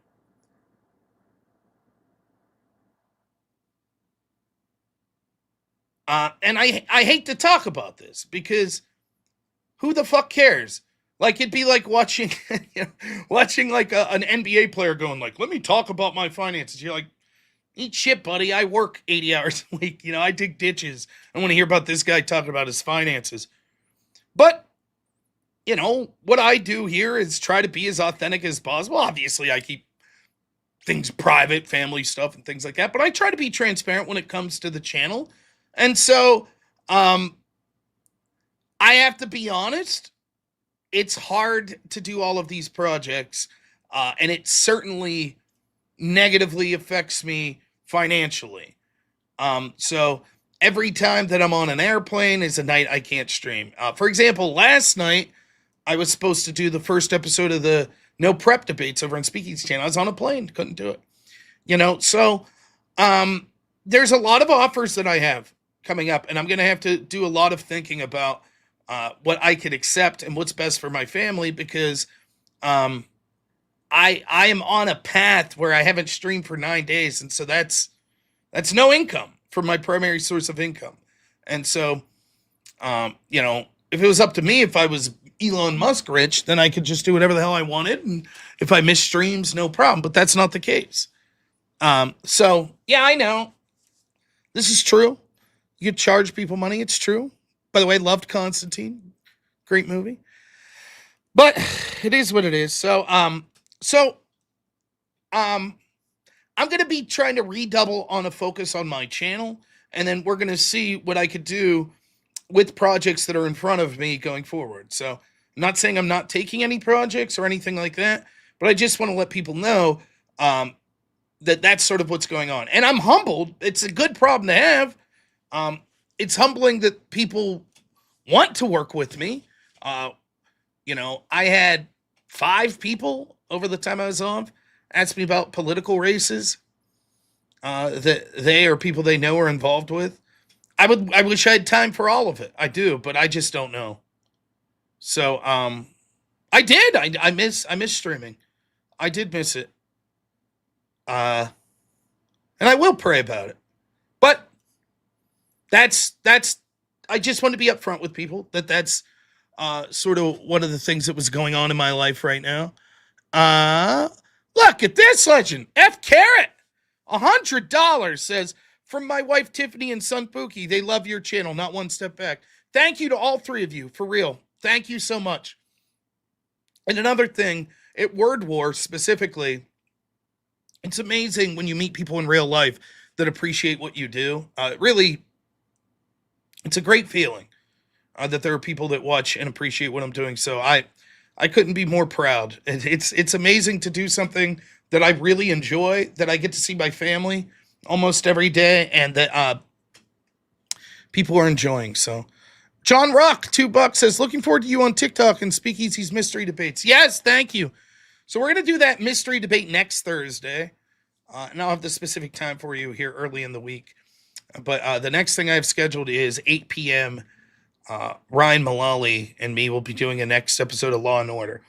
And I hate to talk about this because who the fuck cares? Like, it'd be like watching, watching like an NBA player going like, let me talk about my finances. You're like, eat shit, buddy. I work 80 hours a week. I dig ditches. I want to hear about this guy talking about his finances. But, what I do here is try to be as authentic as possible. Obviously, I keep things private, family stuff and things like that. But I try to be transparent when it comes to the channel. And so, I have to be honest, it's hard to do all of these projects, and it certainly negatively affects me financially. So every time that I'm on an airplane is a night I can't stream. For example, last night, I was supposed to do the first episode of the No Prep debates over on Speakeasy channel. I was on a plane, couldn't do it. So there's a lot of offers that I have coming up, and I'm going to have to do a lot of thinking about what I could accept and what's best for my family, because I am on a path where I haven't streamed for 9 days, and so that's no income for my primary source of income. And so, if it was up to me, if I was Elon Musk rich, then I could just do whatever the hell I wanted. And if I miss streams, no problem. But that's not the case. So, yeah, I know. This is true. You could charge people money. It's true. By the way, loved Constantine. Great movie. But it is what it is. So I'm going to be trying to redouble on a focus on my channel. And then we're going to see what I could do with projects that are in front of me going forward. So I'm not saying I'm not taking any projects or anything like that, but I just want to let people know that that's sort of what's going on. And I'm humbled. It's a good problem to have. It's humbling that people want to work with me. I had 5 people over the time I was off ask me about political races that they or people they know are involved with. I wish I had time for all of it. I do, but I just don't know. So I did. I miss streaming. I did miss it. And I will pray about it. But that's I just want to be upfront with people that's sort of one of the things that was going on in my life right now. Look at this legend. F Carrot, $100 says, from my wife Tiffany and son Pookie, they love your channel, not one step back. Thank you to all 3 of you, for real. Thank you so much. And another thing, at Word War specifically, it's amazing when you meet people in real life that appreciate what you do. Really, it's a great feeling that there are people that watch and appreciate what I'm doing. So I couldn't be more proud. It's amazing to do something that I really enjoy, that I get to see my family almost every day, and that people are enjoying. So John Rock, $2 says, looking forward to you on TikTok and Speakeasy's mystery debates. Yes, thank you. So we're going to do that mystery debate next Thursday. And I'll have the specific time for you here early in the week. But the next thing I have scheduled is 8 p.m. Ryan Mullally and me will be doing a next episode of Law and Order.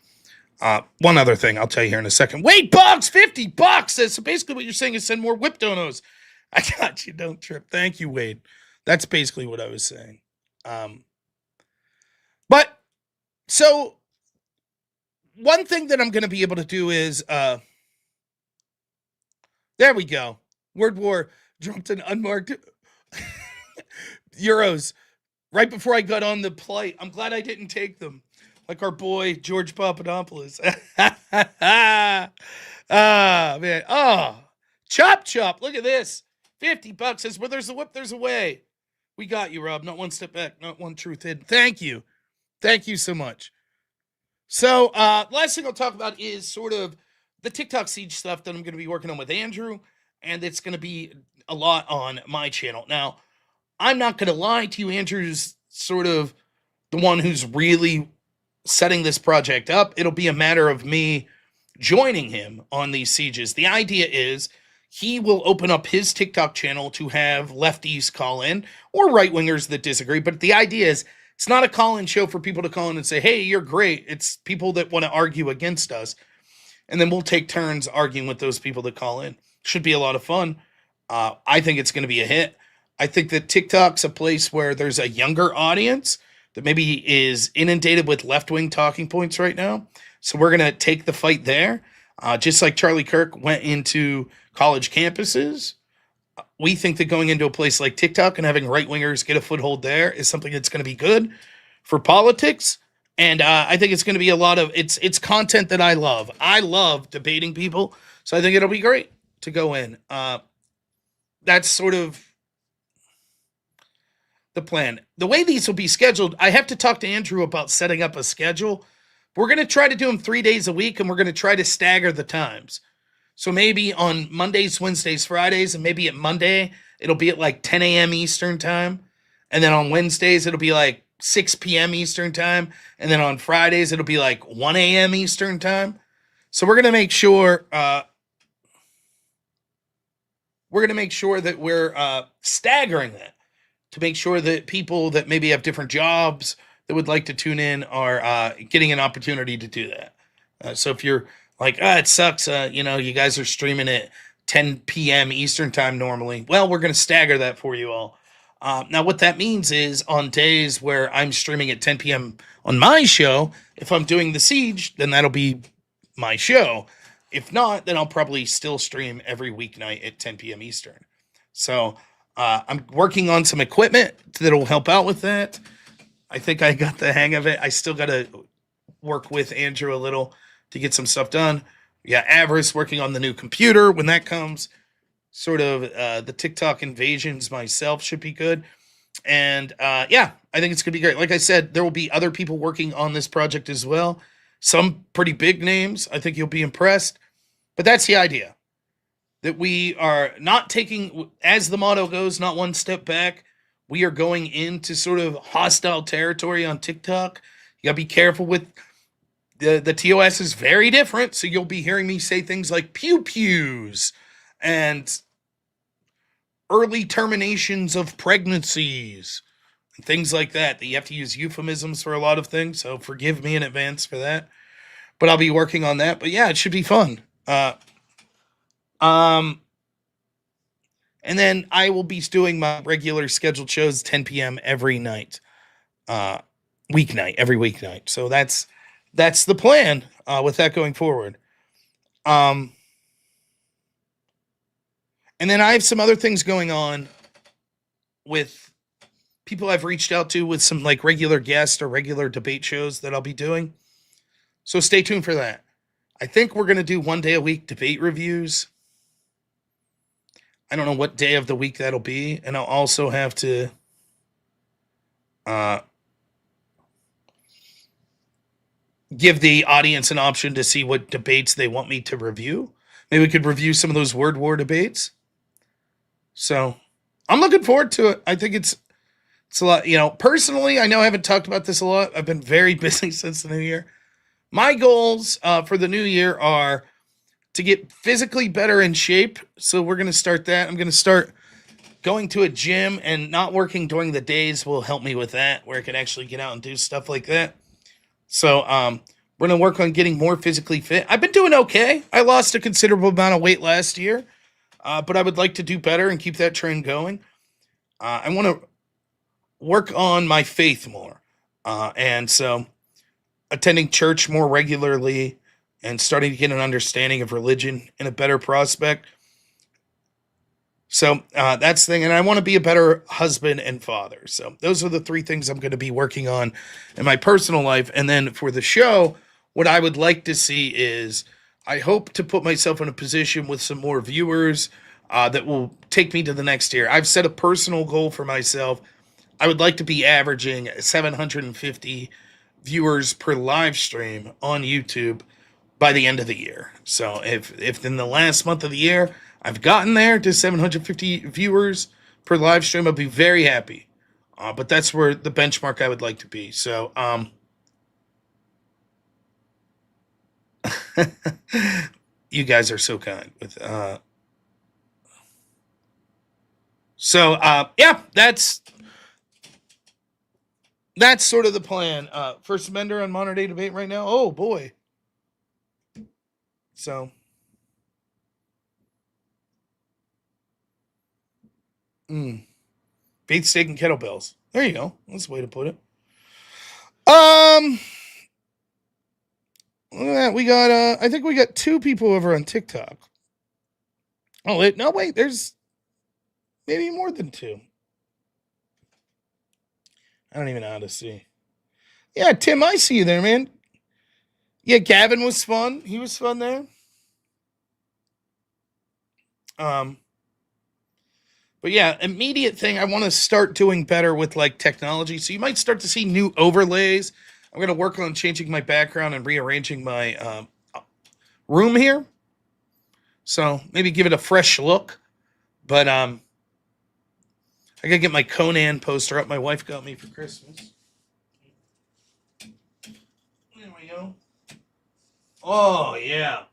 One other thing I'll tell you here in a second. Wade Boggs, $50 says, so basically what you're saying is send more whip donos. I got you. Don't trip. Thank you, Wade. That's basically what I was saying. But so one thing that I'm going to be able to do is, there we go. Word War dropped an unmarked euros right before I got on the plate. I'm glad I didn't take them. Like our boy, George Papadopoulos. Man. Oh, chop. Look at this. $50 says, where there's a whip, there's a way. We got you, Rob. Not one step back, not one truth hidden. Thank you. Thank you so much. So, last thing I'll talk about is sort of the TikTok siege stuff that I'm going to be working on with Andrew. And it's going to be a lot on my channel. Now, I'm not going to lie to you. Andrew's sort of the one who's really setting this project up. It'll be a matter of me joining him on these sieges. The idea is he will open up his TikTok channel to have lefties call in or right-wingers that disagree. But the idea is it's not a call-in show for people to call in and say, hey, you're great. It's people that want to argue against us. And then we'll take turns arguing with those people that call in. Should be a lot of fun. I think it's going to be a hit. I think that TikTok's a place where there's a younger audience that maybe is inundated with left-wing talking points right now. So we're going to take the fight there. Just like Charlie Kirk went into college campuses, we think that going into a place like TikTok and having right-wingers get a foothold there is something that's going to be good for politics. And I think it's going to be a lot of, it's content that I love. I love debating people. So I think it'll be great to go in. That's sort of the plan. The way these will be scheduled, I have to talk to Andrew about setting up a schedule. We're going to try to do them 3 days a week, and we're going to try to stagger the times. So maybe on Mondays, Wednesdays, Fridays, and maybe at Monday, it'll be at like 10 a.m. Eastern time. And then on Wednesdays, it'll be like 6 p.m. Eastern time. And then on Fridays, it'll be like 1 a.m. Eastern time. So we're going to make sure that we're staggering that to make sure that people that maybe have different jobs that would like to tune in are getting an opportunity to do that. So if you're like, it sucks, you guys are streaming at 10 p.m. Eastern time normally. Well, we're going to stagger that for you all. Now, what that means is on days where I'm streaming at 10 p.m. on my show, if I'm doing the Siege, then that'll be my show. If not, then I'll probably still stream every weeknight at 10 p.m. Eastern. So I'm working on some equipment that'll help out with that. I think I got the hang of it. I still got to work with Andrew a little to get some stuff done. Yeah, Avarice working on the new computer when that comes. Sort of the TikTok invasions myself should be good. And yeah, I think it's going to be great. Like I said, there will be other people working on this project as well. Some pretty big names. I think you'll be impressed. But that's the idea. That we are not taking, as the motto goes, not one step back. We are going into sort of hostile territory on TikTok. You got to be careful with the TOS is very different. So you'll be hearing me say things like pew pews and early terminations of pregnancies and things like that. That you have to use euphemisms for a lot of things. So forgive me in advance for that. But I'll be working on that. But yeah, it should be fun. And then I will be doing my regular scheduled shows 10 p.m. every night. Weeknight, every weeknight. So that's the plan with that going forward. And then I have some other things going on with people I've reached out to with some like regular guests or regular debate shows that I'll be doing. So stay tuned for that. I think we're going to do 1 day a week debate reviews. I don't know what day of the week that'll be. And I'll also have to give the audience an option to see what debates they want me to review. Maybe we could review some of those word war debates. So I'm looking forward to it. I think it's a lot, personally, I know I haven't talked about this a lot. I've been very busy since the new year. My goals for the new year are to get physically better in shape. So we're going to start that. I'm going to start going to a gym, and not working during the days will help me with that, where I can actually get out and do stuff like that. So we're going to work on getting more physically fit. I've been doing okay. I lost a considerable amount of weight last year, but I would like to do better and keep that trend going. I want to work on my faith more. And so attending church more regularly and starting to get an understanding of religion in a better prospect. So that's the thing. And I want to be a better husband and father. So those are the 3 things I'm going to be working on in my personal life. And then for the show, what I would like to see is I hope to put myself in a position with some more viewers that will take me to the next year. I've set a personal goal for myself. I would like to be averaging 750 viewers per live stream on YouTube by the end of the year. So if in the last month of the year I've gotten there to 750 viewers per live stream, I'll be very happy. But that's where the benchmark I would like to be. So you guys are so kind with yeah, that's sort of the plan. First Amender on modern day debate right now. Oh boy. So faith, steak, and kettlebells. There you go. That's the way to put it. Look at that. We got I think we got 2 people over on TikTok. Oh wait, no wait, there's maybe more than 2. I don't even know how to see. Yeah, Tim, I see you there, man. Yeah, Gavin was fun. He was fun there. But yeah, immediate thing, I want to start doing better with like technology. So you might start to see new overlays. I'm going to work on changing my background and rearranging my room here. So maybe give it a fresh look. But I got to get my Conan poster up my wife got me for Christmas. There we go. Oh, yeah.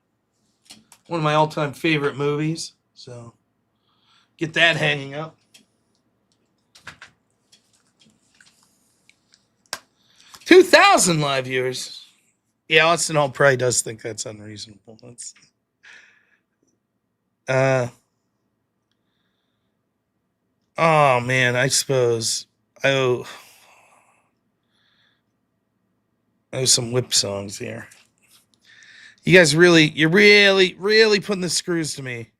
One of my all-time favorite movies. So get that hanging up. 2,000 live viewers. Yeah, Austin Hall probably does think that's unreasonable. That's Oh man, I suppose I owe some whip songs here. You guys you're really putting the screws to me.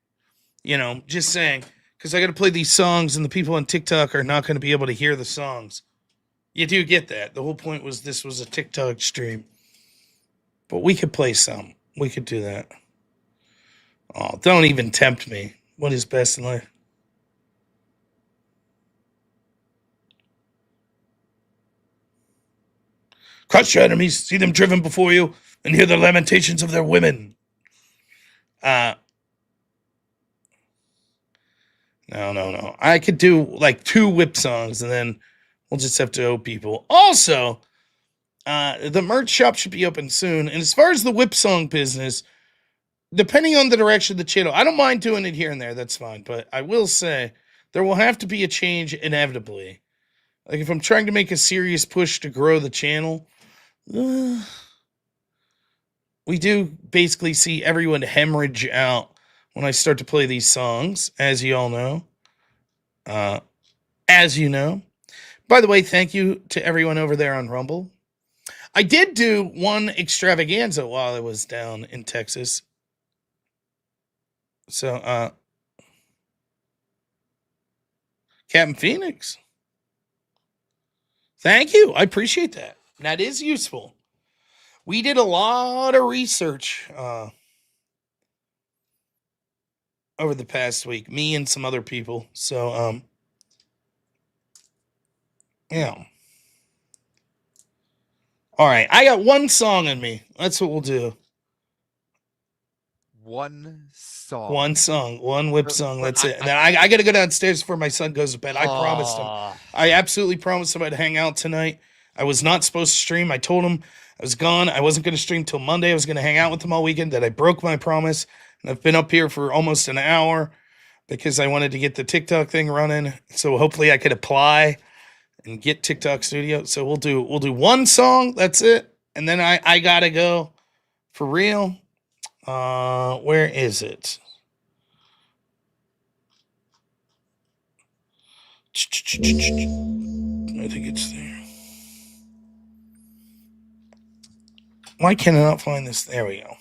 Just saying, because I got to play these songs, and the people on TikTok are not going to be able to hear the songs. You do get that. The whole point was this was a TikTok stream, but we could play some. We could do that. Oh, don't even tempt me. What is best in life? Crush your enemies, see them driven before you, and hear the lamentations of their women. No. I could do like 2 whip songs, and then we'll just have to owe people. Also, the merch shop should be open soon. And as far as the whip song business, depending on the direction of the channel, I don't mind doing it here and there. That's fine. But I will say there will have to be a change inevitably. Like if I'm trying to make a serious push to grow the channel, we do basically see everyone hemorrhage out when I start to play these songs, as you all know. As you know. By the way, thank you to everyone over there on Rumble. I did do one extravaganza while I was down in Texas. So, Captain Phoenix. Thank you. I appreciate that. That is useful. We did a lot of research over the past week, me and some other people. So, yeah. All right, I got one song in me. That's what we'll do. One song. One whip song. That's it. And then I got to go downstairs before my son goes to bed. I promised him. I absolutely promised him I'd hang out tonight. I was not supposed to stream. I told him I was gone. I wasn't going to stream till Monday. I was going to hang out with him all weekend. That I broke my promise. And I've been up here for almost an hour because I wanted to get the TikTok thing running. So hopefully I could apply and get TikTok Studio. So we'll do one song. That's it. And then I gotta go for real. Where is it? I think it's there. Why can I not find this? There we go.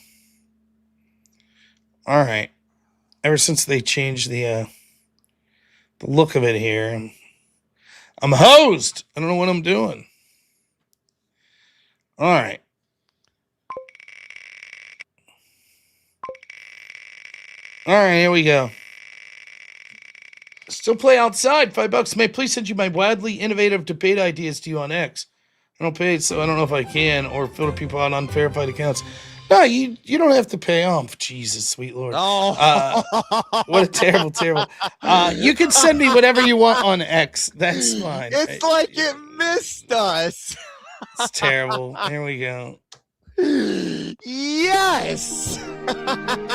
All right. Ever since they changed the look of it here, I'm hosed. I don't know what I'm doing. All right. All right, here we go. Still play outside. $5. May I please send you my wildly innovative debate ideas to you on X? I don't pay, so I don't know if I can, or filter people out on unverified accounts. No, you don't have to pay. Oh, Jesus, sweet Lord. Oh. What a terrible. You can send me whatever you want on X. That's fine. It's like it missed us. It's terrible. Here we go. Yes.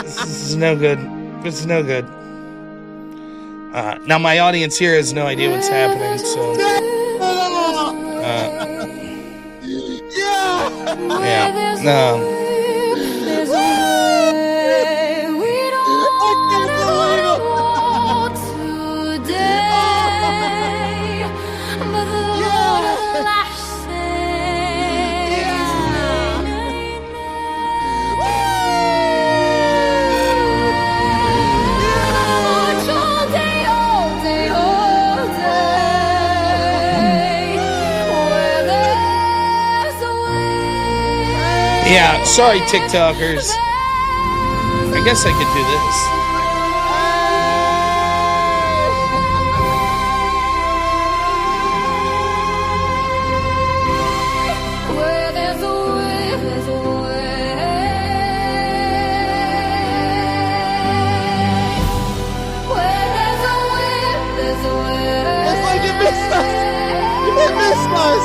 This is no good. This is no good. Now my audience here has no idea what's happening, so yeah, no. Yeah, sorry, TikTokers. I guess I could do this. Where there's a way, there's a way. Where there's a way, there's a way. It's like it missed us. It missed us.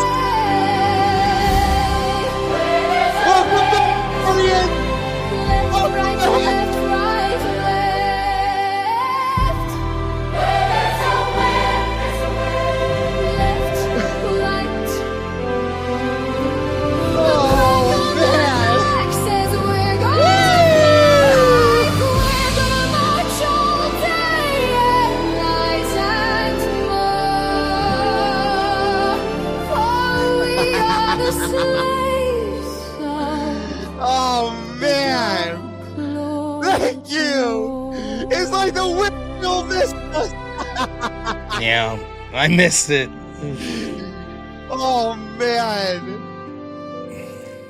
Welcome to Orient. like the windmill missed us. Yeah, I missed it. Oh man.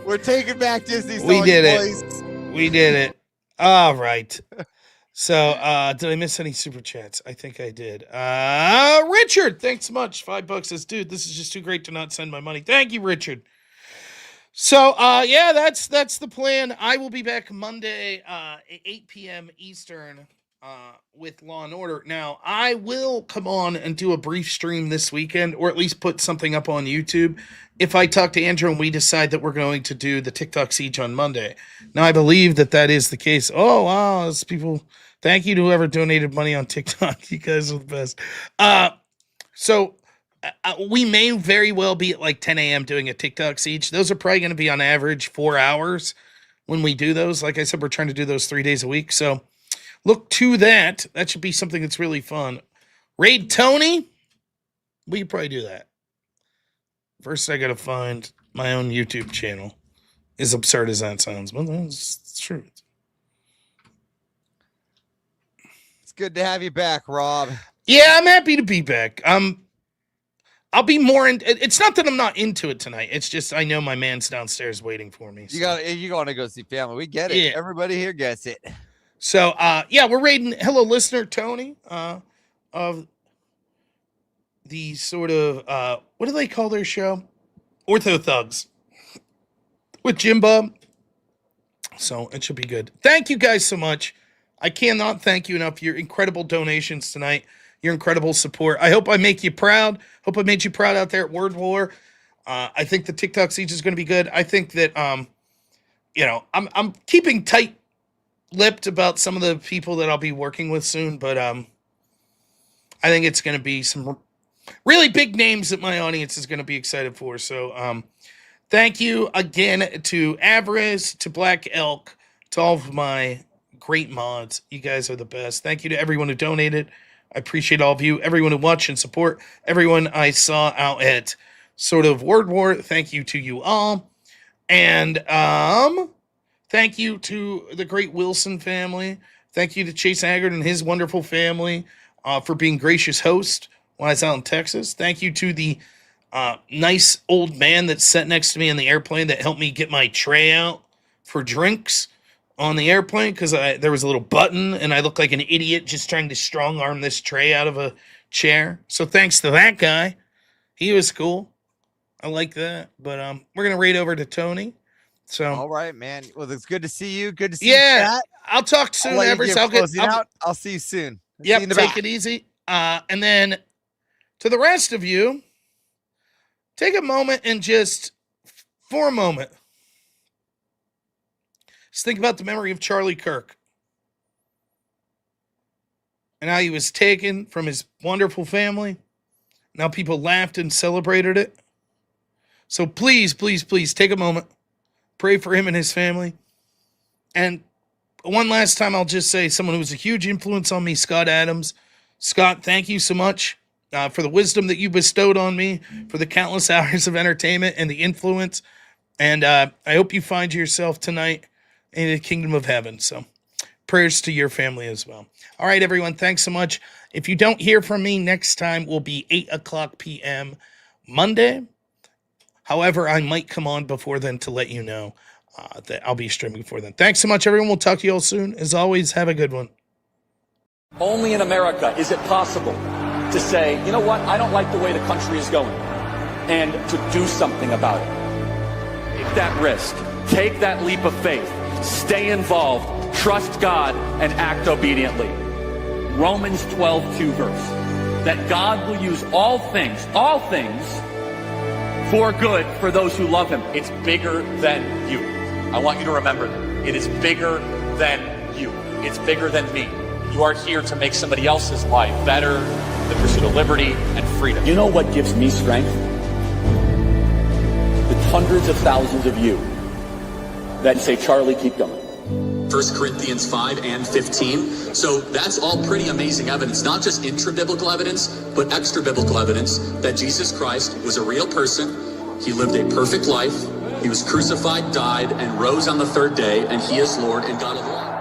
We're taking back Disney songs, We did boys. it. We did it. All right. So, did I miss any super chats? I think I did. Richard, thanks so much. $5 says, dude, this is just too great to not send my money. Thank you, Richard. So, yeah, that's the plan. I will be back Monday, at 8 p.m. Eastern, with Law and Order. Now, I will come on and do a brief stream this weekend, or at least put something up on YouTube, if I talk to Andrew and we decide that we're going to do the TikTok siege on Monday. Now, I believe that is the case. Oh, wow, it's people. Thank you to whoever donated money on TikTok. You guys are the best. So we may very well be at like 10 a.m. doing a TikTok siege. Those are probably going to be on average 4 hours when we do those. Like I said, we're trying to do those 3 days a week. So look to that. That should be something that's really fun. Raid Tony. We could probably do that. First, I got to find my own YouTube channel. As absurd as that sounds, but that's true. It's good to have you back, Rob. Yeah, I'm happy to be back. I'll be more in. It's not that I'm not into it tonight. It's just I know my man's downstairs waiting for me. So. You want to go see family. We get it. Yeah. Everybody here gets it. So, yeah, we're raiding. Hello, listener Tony. Of the sort of what do they call their show? Ortho Thugs with Jim Bob. So it should be good. Thank you guys so much. I cannot thank you enough for your incredible donations tonight. Your incredible support. I hope I make you proud. Hope I made you proud out there at Word War. I think the TikTok siege is going to be good. I think that I'm keeping tight-lipped about some of the people that I'll be working with soon, but I think it's going to be some really big names that my audience is going to be excited for. So thank you again to Avarice, to Black Elk, to all of my great mods. You guys are the best. Thank you to everyone who donated. I appreciate all of you, everyone who watched and support, everyone I saw out at sort of Word War. Thank you to you all. And thank you to the great Wilson family. Thank you to Chase Haggard and his wonderful family for being gracious host when I was out in Texas. Thank you to the nice old man that sat next to me on the airplane that helped me get my tray out for drinks on the airplane, because there was a little button and I looked like an idiot just trying to strong arm this tray out of a chair. So thanks to that guy. He was cool. I like that. But we're going to raid over to Tony. So all right, man. Well, it's good to see you. Good to see you. Yeah, I'll talk soon, Everest. I'll see you soon. Yep, take it easy. And then to the rest of you, take a moment and just, for a moment, just think about the memory of Charlie Kirk and how he was taken from his wonderful family. Now people laughed and celebrated it. So please, please, please take a moment. Pray for him and his family. And one last time, I'll just say someone who was a huge influence on me, Scott Adams. Scott, thank you so much for the wisdom that you bestowed on me, for the countless hours of entertainment and the influence. And I hope you find yourself tonight in the kingdom of heaven. So prayers to your family as well. All right, everyone. Thanks so much. If you don't hear from me, next time will be 8:00 p.m. Monday. However, I might come on before then to let you know that I'll be streaming before then. Thanks so much, everyone. We'll talk to you all soon. As always, have a good one. Only in America is it possible to say, you know what, I don't like the way the country is going, and to do something about it. Take that risk. Take that leap of faith. Stay involved. Trust God and act obediently. Romans 12:2 verse. That God will use all things, for good for those who love him. It's bigger than you. I want you to remember that. It is bigger than you. It's bigger than me. You are here to make somebody else's life better, the pursuit of liberty and freedom. You know what gives me strength? The hundreds of thousands of you that say, Charlie, keep going. 1 Corinthians 5 and 15. So that's all pretty amazing evidence, not just intra-biblical evidence, but extra-biblical evidence that Jesus Christ was a real person. He lived a perfect life. He was crucified, died, and rose on the third day, and he is Lord and God of all.